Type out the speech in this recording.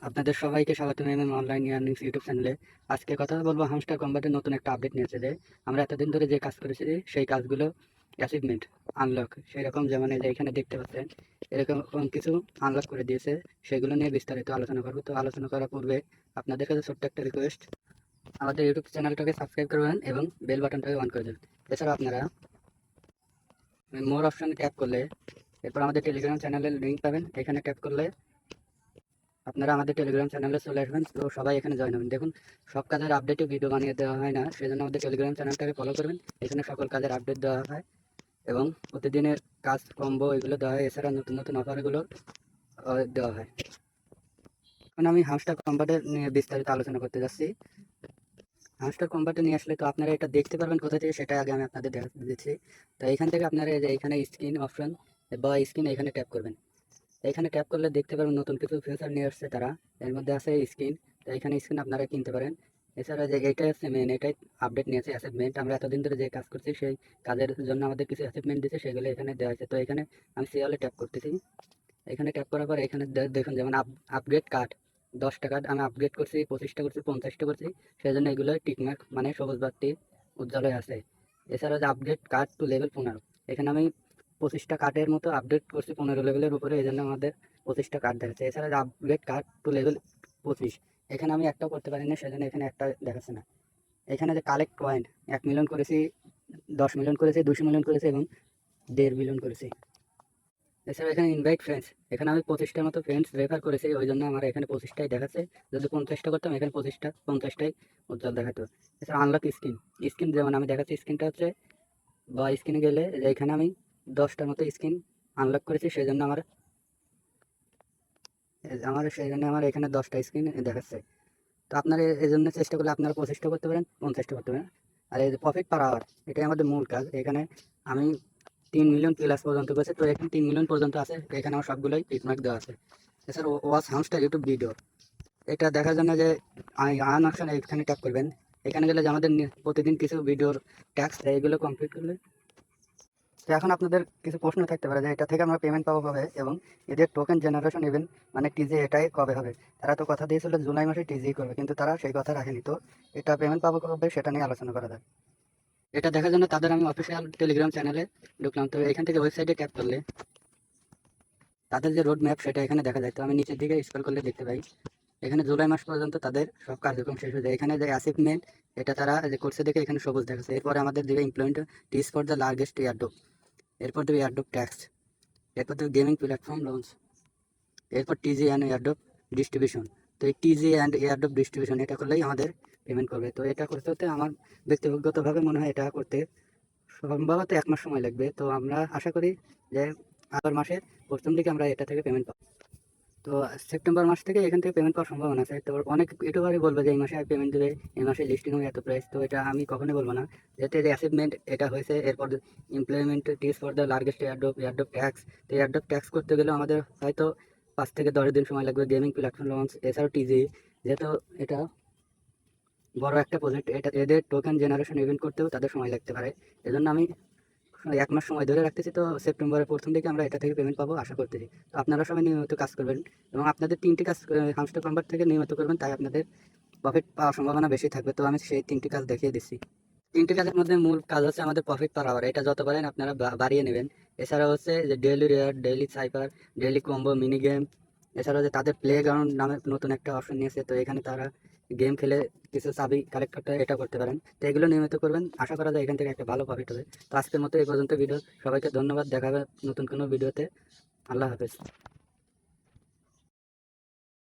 আপনাদের সবাইকে স্বাগতম এমএম অনলাইন ইয়ার্নিংস ইউটিউব চ্যানেলে। আজকে কথা বলবো হামস্টার কম্বাটের নতুন একটা আপডেট নিয়েছে, যে আমরা এতদিন ধরে যে কাজ করেছি সেই কাজগুলো অ্যাচিভমেন্ট আনলক সেরকম, যেমন এই যে এখানে দেখতে পাচ্ছেন এরকম কিছু আনলক করে দিয়েছে। সেগুলো নিয়ে বিস্তারিত আলোচনা করবো। তো আলোচনা করার পূর্বে আপনাদের কাছে ছোট্ট একটা রিকোয়েস্ট, আমাদের ইউটিউব চ্যানেলটাকে সাবস্ক্রাইব করবেন এবং বেল বাটনটাকে অন করে দেবেন। এছাড়া আপনারা মোর অপশানে ট্যাপ করলে এরপর আমাদের টেলিগ্রাম চ্যানেলের লিঙ্ক পাবেন। এখানে ট্যাপ করলে আপনারা আমাদের টেলিগ্রাম চ্যানেলে চলে আসবেন। তো সবাই এখানে জয়েন হবেন। দেখুন, সব কাজের আপডেটে ভিডিও বানিয়ে দেওয়া হয় না, সেজন্য আমাদের টেলিগ্রাম চ্যানেলটাকে ফলো করবেন। এখানে সকল কাজের আপডেট দেওয়া হয় এবং প্রতিদিনের কাজ কম্বো এগুলো দেওয়া হয়। এছাড়া নতুন নতুন অফারগুলো দেওয়া হয়। এখন আমি হামস্টার কম্বাটের নিয়ে বিস্তারিত আলোচনা করতে যাচ্ছি। হামস্টার কম্বাটে নিয়ে আসলে তো আপনারা এটা দেখতে পারবেন কোথা থেকে, সেটা আগে আমি আপনাদের দেখা দিচ্ছি। তো এইখান থেকে আপনারা এই যে এখানে স্ক্রিন অপশন বা স্ক্রিন এখানে ট্যাপ করবেন। এখানে ট্যাপ করলে দেখতে পারবেন নতুন কিছু ফিচার নিয়ে আসছে তারা। এর মধ্যে আছে স্ক্রিন। তো এখানে স্ক্রিন আপনারা কিনতে পারেন। এছাড়া যে এটাই হচ্ছে মেন, এটাই আপডেট নিয়েছে অ্যাচিভমেন্ট। আমরা এতদিন ধরে যে কাজ করছি সেই কাজের জন্য আমাদের কিছু অ্যাচিভমেন্ট দিচ্ছে, সেগুলো এখানে দেওয়া হয়েছে। তো এখানে আমি সিরিয়ালে ট্যাপ করতেছি। এখানে ট্যাপ করার পর এখানে দেখুন, যেমন আপগ্রেড কার্ড 10টা কার্ড আমি আপগ্রেড করছি, 25টা করছি, 50টা করছি। সেই জন্য এগুলো টিকমার্ক মানে সবুজ বাতি উজ্জ্বল হয়ে আছে। এছাড়া যে আপগ্রেড কার্ড টু লেভেল 15, এখানে আমি 25টা কার্ডের মতো আপডেট করছি 15 লেভেলের উপরে, এই জন্য আমাদের 25টা কার্ড দেখাচ্ছে। এছাড়া যে আপগ্রেড কার্ড টু লেভেল 25, এখানে আমি একটাও করতে পারি না, সেজন্য এখানে একটা দেখাচ্ছে না। এখানে যে কালেক্ট কয়েন 1 মিলিয়ন করেছি, 10 মিলিয়ন করেছি, 200 মিলিয়ন করেছি এবং 1.5 মিলিয়ন করেছি। এছাড়া এখানে ইনভাইট ফ্রেন্ডস, এখানে আমি 25টার মতো ফ্রেন্ডস রেফার করেছি, ওই জন্য আমার এখানে 25টাই দেখাচ্ছে। যদি 50টা করতাম এখানে 50টাই উজ্জ্বল দেখাতো। এছাড়া আনলক স্ক্রিন, স্ক্রিন যেমন আমি দেখাচ্ছি, স্ক্রিনটা হচ্ছে বা স্ক্রিনে গেলে এখানে আমি 10টার মতো স্ক্রিন আনলক করেছি, সেই জন্য আমার এখানে 10টা স্ক্রিন দেখাচ্ছে। তো আপনারা এই জন্য চেষ্টা করলে আপনারা 25টা করতে পারেন, 50টা করতে পারেন। আর এই যে প্রফিট পার আওয়ার, এটাই আমাদের মূল কাজ। এখানে আমি 3 মিলিয়ন প্লাস পর্যন্ত করেছে, তো এখানে 3 মিলিয়ন পর্যন্ত আছে। এখানে আমার সবগুলোই টিকমার্ক দেওয়া আছে। এছাড়া ওয়াচ হামস্টার ইউটিউব ভিডিও, এটা দেখার জন্য যে আন অপশন এখানে ট্যাপ করবেন। এখানে গেলে যে আমাদের প্রতিদিন কিছু ভিডিওর ট্যাক্স দেয়, এগুলো কমপ্লিট করলে। তো এখন আপনাদের কিছু প্রশ্ন থাকতে পারে যে এটা থেকে আমরা পেমেন্ট পাবো কবে এবং এদের টোকেন জেনারেশন ইভেন্ট মানে টিজি এটাই কবে হবে। তারা তো কথা দিয়েছিল জুলাই মাসে টিজি করবে, কিন্তু তারা সেই কথা রাখেনি। তো এটা পেমেন্ট পাবো কবে সেটা নিয়ে আলোচনা করা যায়। এটা দেখার জন্য তাদের আমি অফিসিয়াল টেলিগ্রাম চ্যানেলে ঢুকলাম। তো এখান থেকে ওয়েবসাইটে ট্যাপ করলে তাদের যে রোড ম্যাপ সেটা এখানে দেখা যায়। তো আমি নিচের দিকে স্ক্রল করলে দেখতে পাই এখানে জুলাই মাস পর্যন্ত তাদের সব কার্যক্রম শেষ হয়ে যায়। এখানে যে অ্যাচিভমেন্ট এটা তারা যে করছে দেখে এখানে সবুজ দেখাচ্ছে। এরপরে আমাদের দেবে implementations for the largest airdrop, এরপর দেবে এয়ারড্রপ ট্যাক্স, এরপর দেবে গেমিং প্ল্যাটফর্ম লঞ্চ, এরপর টিজি অ্যান্ড এয়ারড্রপ ডিস্ট্রিবিউশন। তো এই টিজি অ্যান্ড এয়ারড্রপ ডিস্ট্রিবিউশন এটা করলেই আমাদের পেমেন্ট করবে। তো এটা করতে হতে আমার ব্যক্তিগতভাবে মনে হয় এটা করতে সম্ভবত 1 মাস সময় লাগবে। তো আমরা আশা করি যে আগের মাসের প্রথম দিকে আমরা এটা থেকে পেমেন্ট পাবো। তো সেপ্টেম্বর মাস থেকে এখান থেকে পেমেন্ট পাওয়ার সম্ভাবনা আছে। তো অনেক ইউটিউবারই বলবে যে এই মাসে পেমেন্ট দেবে, এই মাসে লিস্টিং হবে এত প্রাইস। তো এটা আমি কখনোই বলবো না, যেহেতু যে অ্যাচিভমেন্ট এটা হয়েছে। এরপর implementations for the largest airdrop tasks. তো এয়ারড্রপ ট্যাক্স করতে গেলে আমাদের হয়তো 5 থেকে 10 দিন সময় লাগবে। গেমিং প্ল্যাটফর্ম লঞ্চ, এছাড়াও টিজি, যেহেতু এটা বড় একটা প্রজেক্ট, এটা এদের টোকেন জেনারেশন ইভেন্ট করতেও তাদের সময় লাগতে পারে। এজন্য আমি 1 মাস সময় ধরে রাখতেছি। তো সেপ্টেম্বরের প্রথম দিকে আমরা এটা থেকে পেমেন্ট পাবো আশা করতেছি। তো আপনারা সবাই নিয়মিত কাজ করবেন এবং আপনাদের 3টি কাজ হামস্টার কনভার্ট থেকে নিয়মিত করবেন, তাই আপনাদের প্রফিট পাওয়ার সম্ভাবনা বেশি থাকবে। তো আমি সেই 3টি কাজ দেখিয়ে দিচ্ছি। 3টি কাজের মধ্যে মূল কাজ হচ্ছে আমাদের প্রফিট পার আওয়ার, এটা যত পারেন আপনারা বাড়িয়ে নেবেন। এছাড়া হচ্ছে যে ডেইলি রেয়ার, daily cipher, daily combo, mini game. এছাড়া যে তাদের প্লে গ্রাউন্ড নামে নতুন একটা অপশন নিয়েছে, তো এখানে তারা গেম খেলে কিছু চাবি কালেক্ট করতে হয়, এটা করতে পারেন। তো এগুলো নিয়মিত করবেন, আশা করা যায় এখান থেকে একটা ভালো প্রফিট হবে। তো আজকের মতো এই পর্যন্ত ভিডিও। সবাইকে ধন্যবাদ, দেখা হবে নতুন কোনো ভিডিওতে। আল্লাহ হাফেজ।